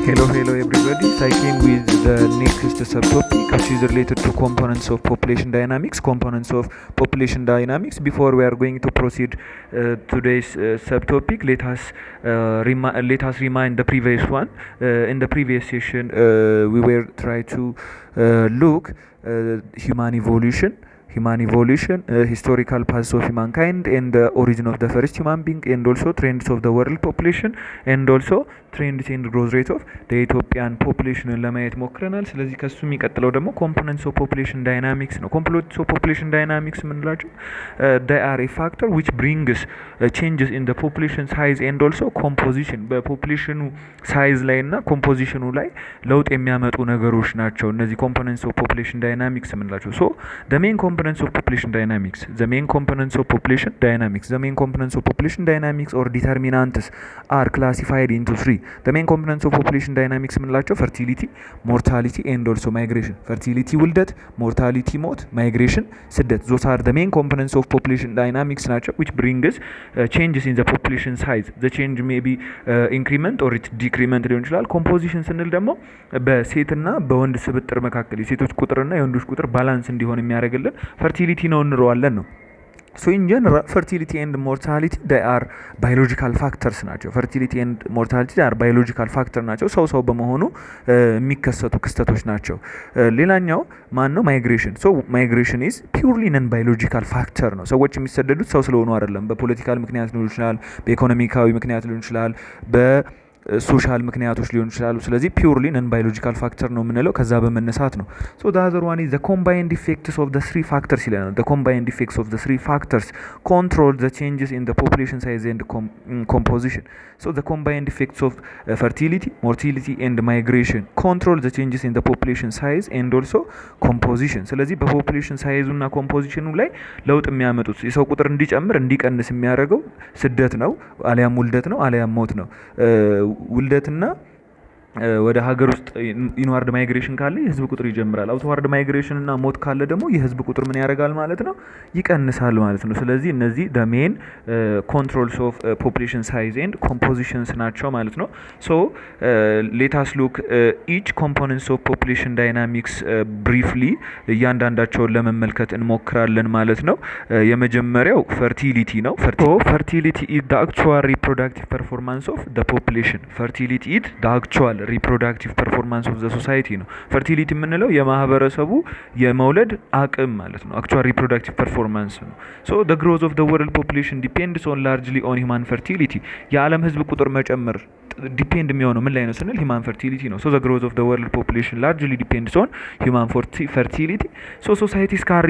Hello everybody. So I came with the next subtopic which is related to components of population dynamics. Components of population dynamics. Before we are going to proceed today's subtopic, let us remind the previous one. In the previous session, we were trying to look human evolution, historical paths of humankind, and the origin of the first human being, and also trends of the world population, and also trends and growth rate of the Ethiopian population ለማየት ሞክረናል። ስለዚህ ከሱ የሚቀጥለው ደግሞ components of population dynamics ነው። components of population dynamics የምንላቸው they are a factor which brings changes in the population size and also composition በፖፑሌሽኑ ሳይዝ ላይ እና ኮምፖዚሽኑ ላይ ለውጥ የሚያመጡ ነገሮች ናቸው እነዚህ components of population dynamics የምንላቸው። so the main components of population dynamics the main components of population dynamics the main components of population dynamics or determinants are classified into three. The main components of population dynamics የምንላቸው fertility, mortality and also migration. fertility ውልደት፣ mortality ሞት፣ migration ስደት. those are the main components of population dynamics ናቸው which brings changes in the population size. the change may be increment or it decrement ሊሆን ይችላል። composition ስንል ደግሞ በሴትና በወንድ ስብጥር መካከል የሴቶች ቁጥርና የወንዶች ቁጥር ባላንስ እንዲሆን የሚያደርግልን fertility ነው እንለዋለን ነው። So in general, fertility and mortality they are biological factors ናቸው። fertility and mortality they are biological factor ናቸው። ሰው በመሆኑ የሚከሰቱ ክስተቶች ናቸው። ሌላኛው ማን ነው? migration. so migration is purely non biological factor ነው። ሰዎች የሚሰደዱት ሰው ስለሆኑ አይደለም። በፖለቲካል ምክንያት ሊሆን ይችላል፣ በኢኮኖሚካዊ ምክንያት ሊሆን ይችላል፣ ሶሻል ምክንያቶች ሊሆን ይችላሉ። ስለዚህ ፒውርሊ ነን ባዮሎጂካል ፋክተር ነው የምንለው ከዛ በመነሳት ነው። so the other one is the combined effects of the three factors ይለናል። the combined effects of the three factors control the changes in the population size and composition. so the combined effects of fertility, mortality and migration control the changes in the population size and also composition. ስለዚህ በፖፑሌሽን ሳይዙና ኮምፖዚሽኑ ላይ ለውጥ የሚያመጡት የሰው ቁጥር እንዲጨምር እንዲቀንስ የሚያደርገው ስደት ነው፣ አሊያም ውልደት ነው፣ አሊያም ሞት ነው። ውልደትና ወደ ሀገር ውስጥ ኢንዋርድ ማይግሬሽን ካለ የህዝብ ቁጥር ይጀምራል። አውትዋርድ ማይግሬሽን እና ሞት ካለ ደግሞ የህዝብ ቁጥር ምን ያደርጋል ማለት ነው? ይቀንሳል ማለት ነው። ስለዚህ እነዚህ the main controls of population size and compositions ናቸው ማለት ነው። so let us look each components of population dynamics briefly እያንዳንዳቸውን ለመመልከት እንሞክራለን ማለት ነው። የመጀመሪያው fertility ነው። fertility is the actual reproductive performance of the population. fertility is the actual ሪፕሮዳክቲቭ ፐርፎርማንስ ኦፍ ዘ ሶሳይቲ ነው። ፈርቲሊቲ የምንለው የማህበረሰቡ የመውለድ አቅም ማለት ነው። አክቹዋል ሪፕሮዳክቲቭ ፐርፎርማንስ ነው። ሶ the growth of the world population depends on largely on human fertility. የዓለም ህዝብ ቁጥር መጨመር ዲፔንድ የሚሆነው ምን ላይ ነው ስንል ሂማን ፈርቲሊቲ ነው። so the growth of the world population largely depends on human fertility. so societies can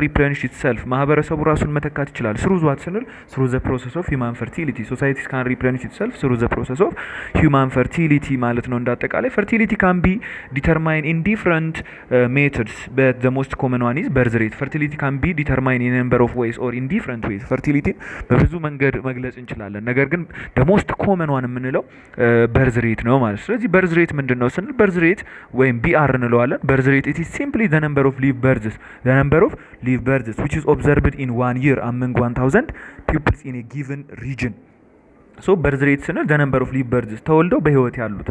replenish itself ማህበረሰቡ ራሱን መተካት ይችላል። through what ስንል through the process of human fertility. societies can replenish itself through the process of human fertility ማለት ነው። እንዳጠቃላይ fertility can be determined in different methods but the most common one is birth rate. fertility can be determined in a number of ways or in different ways. fertility በብዙ መንገድ መግለጽ እንችላለን። ነገር ግን the most common one የምንለው birth rate ነው ማለት። ስለዚህ birth rate ምንድነው ስንል birth rate ወይም BR እንለዋለን። birth rate it is simply the number of live births which is observed in 1 year among 1000 pupils in a given region. so birth rate ስንል the number of live births ተወልደው በህይወት ያሉት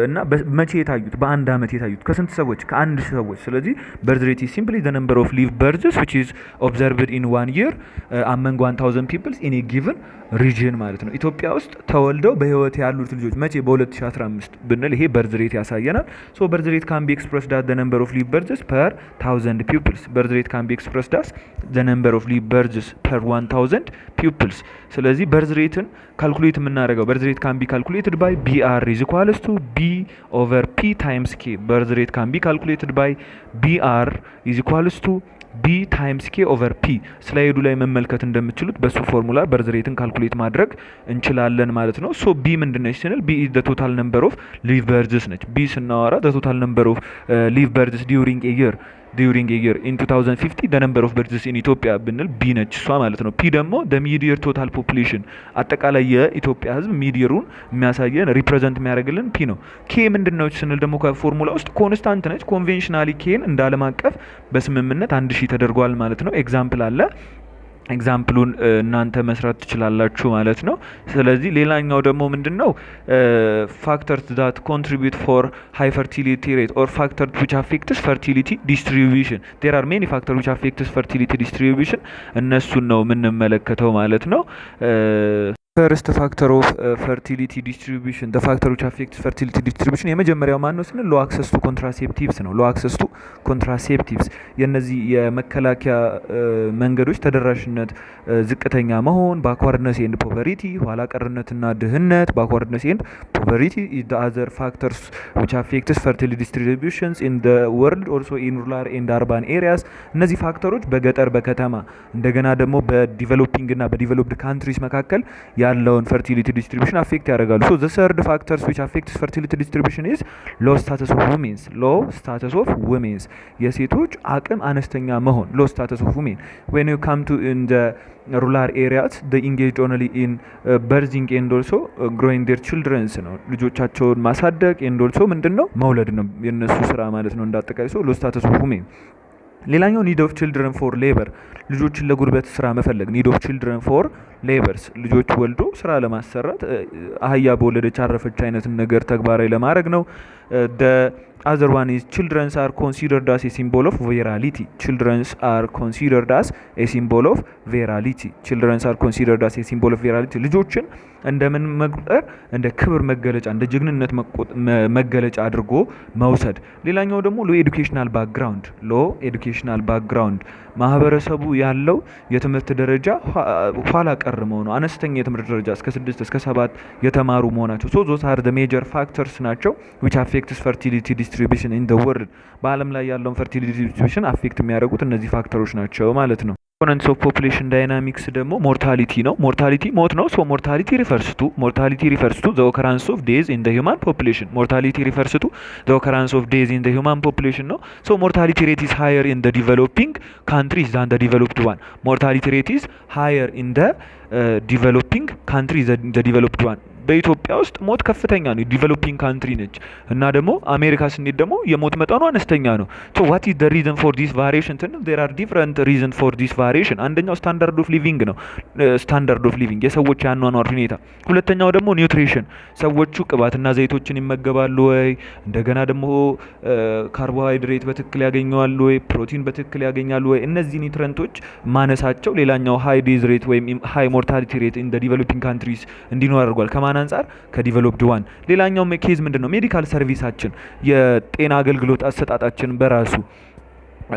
እና መቼ የታዩት በአንድ አመት የታዩት ከስንት ሰዎች ከአንድ ሰዎች። ስለዚህ birth rate is simply the number of live births which is observed in 1 year among 1000 people in a given region ማለት ነው። ኢትዮጵያ ውስጥ ተወልደው በህይወት ያሉት ልጆች መቼ በ2015 ብንል ይሄ birth rate ያሳየናል። so birth rate can be expressed as the number of live births per 1000 pupils. birth rate can be expressed as the number of live births per 1000 pupils. ስለዚህ birth rate-ን ካልኩሌት የምናደርገው birth rate can be calculated by BR is equals to B over P times K. birth rate can be calculated by BR is equals to B times K over P. ስላይዱ ላይ መመልከት እንደምትችሉት በሱ ፎርሙላ birth rate-ን ካልኩሌት ማድረግ እንችላለን ማለት ነው። so B ምንድነው ስንል B is the total number of live births ነች። B ስናወራ the total number of live births during a year in 2050 the number of births in Ethiopia ብንል B ነች እሷ ማለት ነው። P ደግሞ the median total population አጠቃላይ የኢትዮጵያ ህዝብ ሚዲየሩን የሚያሳየን ሪፕሬዘንት የሚያደርግልን P ነው። K ምንድነው ስንል ደግሞ ከፎርሙላ ውስጥ ኮንስታንት ነች። ኮንቬንሽናሊ Kን እንደ ዓለም አቀፍ በስምምነት 1000 ተደርጓል ማለት ነው። ኤግዛምፕል አለ ኤግዛምፕሉን እናንተ መስራት ትችላላችሁ ማለት ነው። ስለዚህ ሌላኛው ደግሞ ምንድነው ፋክተርስ ዛት ኮንትሪቢዩት ፎር ሃይ ፈርቲሊቲ ሬት ኦር ፋክተርስ ዊች አፌክትስ ፈርቲሊቲ ዲስትሪቢዩሽን ዴር አር ሜኒ ፋክተር ዊች አፌክትስ ፈርቲሊቲ ዲስትሪቢዩሽን እነሱን ነው የምንመለከተው ማለት ነው። ፈርስት ፋክተር ኦፍ ፈርቲሊቲ ዲስትሪቢዩሽን ዘ ፋክተር ዊች አፌክትስ ፈርቲሊቲ ዲስትሪቢዩሽን የመጀመሪያው ማን ነው ስንል ሎ አክሰስ ቱ ኮንትራሴፕቲቭስ ነው። ሎ አክሰስ ቱ ኮንትራሴፕቲቭስ የነዚህ የመከላከያ መንገዶች ተደራሽነት ዝቅተኛ መሆን፣ ባክዋርድነስ ኤንድ ፖቨሪቲ ኋላ ቀርነትና ድህነት፣ ባክዋርድነስ ኤንድ ፖቨሪቲ ኢዝ ዘ አዘር ፋክተርስ ዊች አፌክትስ ፈርቲሊቲ ዲስትሪቢዩሽንስ ኢን ዘ ወርልድ ኦልሶ ኢን ሩራል ኤንድ አርባን ኤሪያስ። እነዚህ ፋክተሮች በገጠር በከተማ እንደገና ደግሞ በዲቨሎፒንግ እና በዲቨሎፕድ ካንትሪስ መካከል ያለውን ፈርቲሊቲ ዲስትሪቢዩሽን አፌክት ያደርጋሉ። ሶ ዘ ሰርድ ፋክተርስ ዊች አፌክትስ ፈርቲሊቲ ዲስትሪቢዩሽን ኢዝ ሎ ስታተስ ኦፍ ውሜንስ። ሎ ስታተስ ኦፍ ውሜንስ የሴቶች አቅም አነስተኛ መሆን። ሎ ስታተስ ኦፍ ውሜን ዌን ዩ ካም ቱ ኢን ዘ ሩራል ኤሪያስ ደ ኢንጌጅድ ኦንሊ ኢን በርዚንግ ኤንድ ኦልሶ ግሮዊንግ ዴር ችልድረንስ ነው። ልጆቻቸውን ማሳደግ ኤንድ ኦልሶ ምንድን ነው መውለድ ነው የነሱ ስራ ማለት ነው እንዳጠቃላይ። ሶ ሎ ስታተስ ኦፍ ውሜን። ሌላኛው ኒድ ኦፍ ችልድረን ፎር ሌበር ልጆችን ለጉልበት ስራ መፈለግ። ኒድ ኦፍ ችልድረን ፎር ሌበርስ ልጆች ወልዶ ስራ ለማሰራት አህያ በወለደች አረፈች አይነትን ነገር ተግባራዊ ለማድረግ ነው። other one is childrens are considered as a symbol of virality. Childrens are considered as a symbol of virality. Childrens are considered as a symbol of virality. ልጆችን እንደምን መቁጠር እንደ ክብር መገለጫ እንደ ጀግንነት መገለጫ አድርጎ መውሰድ። ሌላኛው ደግሞ ሎ ኤዱኬሽናል ባክግራውንድ ሎ ኤዱኬሽናል ባክግራውንድ ማህበረሰቡ ያለው የትምህርት ደረጃ ኋላ ቀር መሆኑ አነስተኛ የትምህርት ደረጃ እስከ 6 እስከ 7 የተማሩ መሆናቸው ሶ ዞስ አር ዘ ሜጀር ፋክተርስ ናቸው which affects fertility distribution in the world በአለም ላይ ያለውን fertility distribution አፌክት የሚያደርጉት እነዚህ ፋክተሮች ናቸው ማለት ነው። ኮምፖነንትስ ኦፍ ፖፑሌሽን ዳይናሚክስ ደግሞ ሞርታሊቲ ነው። ሞርታሊቲ ሞት ነው። ሶ ሞርታሊቲ ሪፈርስ ቱ ዘ ኦከራንስ ኦፍ ዴዝ ኢን ዘ ሂውማን ፖፑሌሽን። ሞርታሊቲ ሪፈርስ ቱ ዘ ኦከራንስ ኦፍ ዴዝ ኢን ዘ ሂውማን ፖፑሌሽን ነው። ሶ ሞርታሊቲ ሬት ኢዝ ሃየር ኢን ዘ ዲቨሎፒንግ ካንትሪዝ ዛን ዘ ዲቨሎፕድ ዋን። ሞርታሊቲ ሬት ኢዝ ሃየር ኢን ዘ ዲቨሎፒንግ ካንትሪ ዘ ዲቨሎፕድ ዋን። በኢትዮጵያ ውስጥ ሞት ከፍተኛ ነው፣ ዲቨሎፒንግ ካንትሪ ነች። እና ደግሞ አሜሪካ ስንሄድ ደግሞ የሞት መጠኑ አነስተኛ ነው። ሶ ዋት ኢዝ ዘ ሪዝን ፎር ዲስ ቫሪዬሽን? ዜር አር ዲፍረንት ሪዝን ፎር ዲስ ቫሪዬሽን። አንደኛው ስታንዳርድ ኦፍ ሊቪንግ ነው፣ ስታንዳርድ ኦፍ ሊቪንግ የሰዎች ያኗኗር ሁኔታ። ሁለተኛው ደግሞ ኒውትሪሽን፣ ሰዎቹ ቅባትና ዘይቶችን ይመገባሉ ወይ? እንደገና ደግሞ ካርቦሃይድሬት በትክክል ያገኛሉ ወይ? ፕሮቲን በትክክል ያገኛሉ ወይ? እነዚህ ኒውትረንቶች ማነሳቸው ሌላኛው ሃይ ዴዝ ሬት ወይም ሃይ ሞርታሊቲ ሬት ኢን ዘ ዲቨሎፒንግ ካንትሪስ እንዲኖር አድርጓል። ከማን አንጻር? ከዲቨሎፕድ ዋን። ሌላኛው ኬዝ ምንድነው? ሜዲካል ሰርቪሳችን የጤና አገልግሎት አሰጣጣችን በራሱ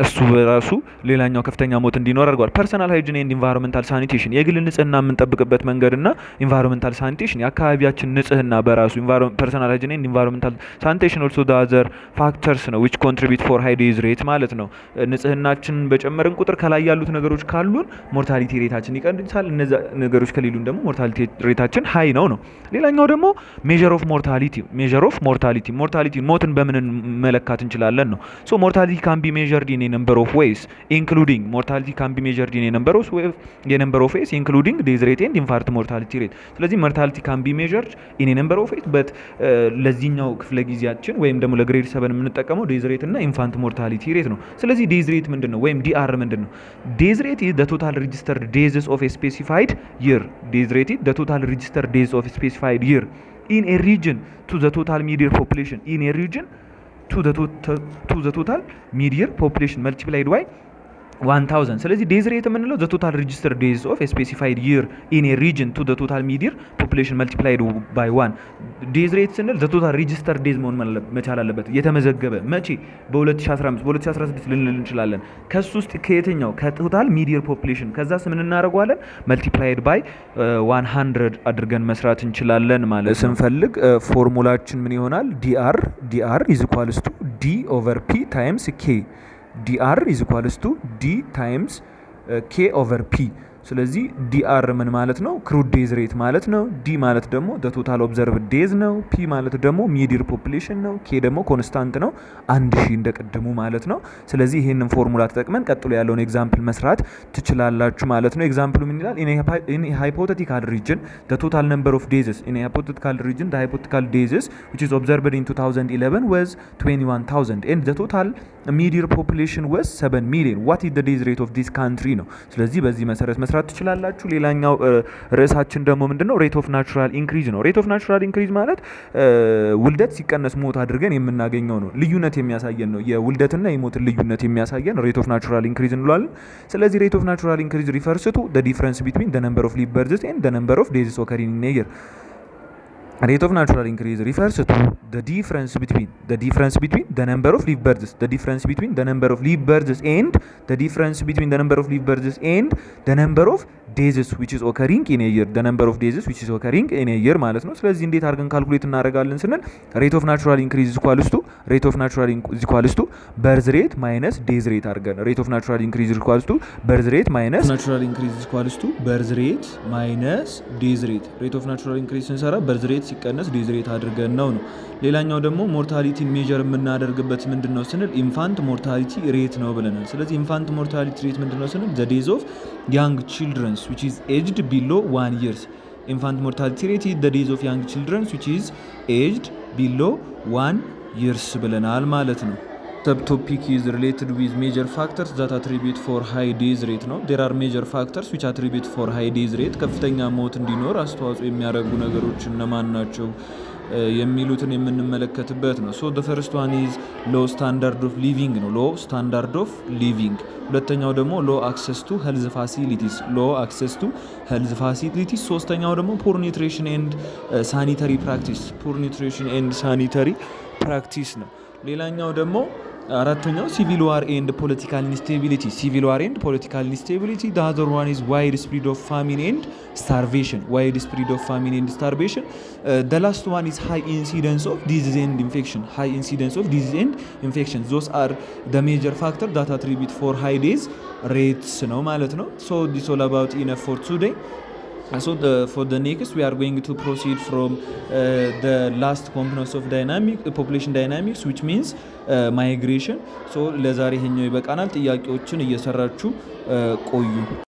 እሱ በራሱ ሌላኛው ከፍተኛ ሞት እንዲኖር አድርጓል። ፐርሰናል ሃይጂን ኤንድ ኢንቫይሮንመንታል ሳኒቴሽን የግል ንጽህና የምንጠብቅበት መንገድና ኢንቫይሮንመንታል ሳኒቴሽን የአካባቢያችን ንጽህና በራሱ ፐርሰናል ሃይጂን ኤንድ ኢንቫይሮንመንታል ሳኒቴሽን ኦልሶ ዘ አዘር ፋክተርስ ነው which contribute for high death rate ማለት ነው። ንጽህናችን በጨመርን ቁጥር ከላይ ያሉት ነገሮች ካሉን ሞርታሊቲ ሬታችን ይቀንሳል። እነዛ ነገሮች ከሌሉን ደግሞ ሞርታሊቲ ሬታችን ሃይ ነው። ሌላኛው ደግሞ ሜዠር ኦፍ ሞርታሊቲ ሞትን በምን መለካት እንችላለን ነው። ሶ ሞርታሊቲ ካን ቢ ሜዠርድ ኢን a number of ways including mortality can be measured in a number of ways including death rate and infant mortality rate. ስለዚህ mortality can be measured in a number of ways but ለዚህኛው ክፍለ ጊዜያችን ወይም ደግሞ ለግሬድ 7 የምንጠቀመው death rate እና infant mortality rate ነው። ስለዚህ death rate ምንድነው ወይም DR ምንድነው? death rate is the total registered deaths of a specified year. death rate is the total registered deaths of a specified year in a region to the total median population in a region to the total median population multiplied by 1000. ስለዚህ ዴዝ ሬት የምንለው the total registered days of a specified year in a region to the total median population multiplied by 1. ዴዝ ሬት ስንል the total registered days መሆን መቻል አለበት። የተመዘገበ መቼ? በ2015 በ2016 ልንል እንችላለን። ከሱ ውስጥ ከየትኛው? ከቶታል ሚዲየር ፖፑሌሽን። ከዛስ ምን እናደርገዋለን? multiplied by 100 አድርገን መስራት እንችላለን ማለት ስንፈልግ ፎርሙላችን ምን ይሆናል? dr is equals to d over p times k. dr is equals to d times k over p. ስለዚህ ዲአር ምን ማለት ነው? ክሩድ ዴዝ ሬት ማለት ነው። ዲ ማለት ደግሞ ቶታል ኦብዘርቭድ ዴዝ ነው። ፒ ማለት ደግሞ ሚዲር ፖፑሌሽን ነው። ኬ ደግሞ ኮንስታንት ነው 1000 እንደቀደሙ ማለት ነው። ስለዚህ ይሄንን ፎርሙላ ተጠቅመን ቀጥሎ ያለውን ኤግዛምፕል መስራት ትችላላችሁ ማለት ነው። ኤግዛምፕሉ ምን ይላል? ኢን ሃይፖቴቲካል ሪጅን the total number of days in a hypothetical region the hypothetical days which is observed in 2011 was 21000 and the total media population was 7 million. what is the days rate of this country ነው። ስለዚህ በዚህ መሰረት መስራት ትችላላችሁ። ሌላኛው ርዕሳችን ደግሞ ምንድነው? ሬት ኦፍ ናቹራል ኢንክሪዝ ነው። ሬት ኦፍ ናቹራል ኢንክሪዝ ማለት ውልደት ሲቀነስ ሞት አድርገን የምናገኘው ነው። ልዩነት የሚያሳየን ነው። የውልደትና የሞትን ልዩነት የሚያሳየን ሬት ኦፍ ናቹራል ኢንክሪዝ እንለዋለን። ስለዚህ ሬት ኦፍ ናቹራል ኢንክሪዝ ሪፈርስ ቱ ዘ ዲፍረንስ ቢትዊን ዘ ነምበር ኦፍ ሊቭ በርዝስ ኤንድ ዘ ነምበር ኦፍ ዴዝስ ኦከሪንግ ኢን ኤ ይር። Rate of natural increase refers to the difference between the number of leaf births, the difference between the number of leaf births and the difference between the number of leaf births and the number of days which is occurring in a year, the number of days which is occurring in a year ማለት ነው። ስለዚህ እንዴት አድርገን ካልኩሌት እናደርጋለን ስንል rate of natural increase is equals to birth rate minus days rate አድርገን rate of natural increase is equals to birth rate minus natural increase is equals to birth rate minus days rate. rate of natural increase ስንሰራ birth rate ሲቀነስ ዴዝ ሬት አድርገን ነው። ሌላኛው ደግሞ ሞርታሊቲን ሜጀር የምናደርግበት ምንድነው ስንል ኢንፋንት ሞርታሊቲ ሬት ነው ብለናል። ስለዚህ ኢንፋንት ሞርታሊቲ ሬት ምንድነው ስንል the days of young children which is aged below 1 years. infant mortality rate is the days of young children which is aged below 1 years ብለናል ማለት ነው። Subtopic is related with major factors that attribute for high days rate ነው። there are major factors which attribute for high days rate ከፍተኛ ሞት እንዲኖር አስተዋጽኦ የሚያደርጉ ነገሮች እነማን ናቸው የሚሉትን የምንመለከትበት ነው። so the first one is low standard of living ነው። low standard of living። ሁለተኛው ደግሞ low access to health facilities ሶስተኛው ደግሞ poor nutrition and sanitary practice ነው። ሌላኛው ደግሞ አራተኛው civil war and political instability the other one is wide spread of famine and starvation the last one is high incidence of disease and infection those are the major factors that attribute for high days rates ነው ማለት ነው። so this all about enough for today. So for the next we are going to proceed from the last components of population dynamics which means migration. so ለዛሬ ይሄኛው ይበቃናል። ጥያቄዎችን እየሰራችሁ ቆዩ።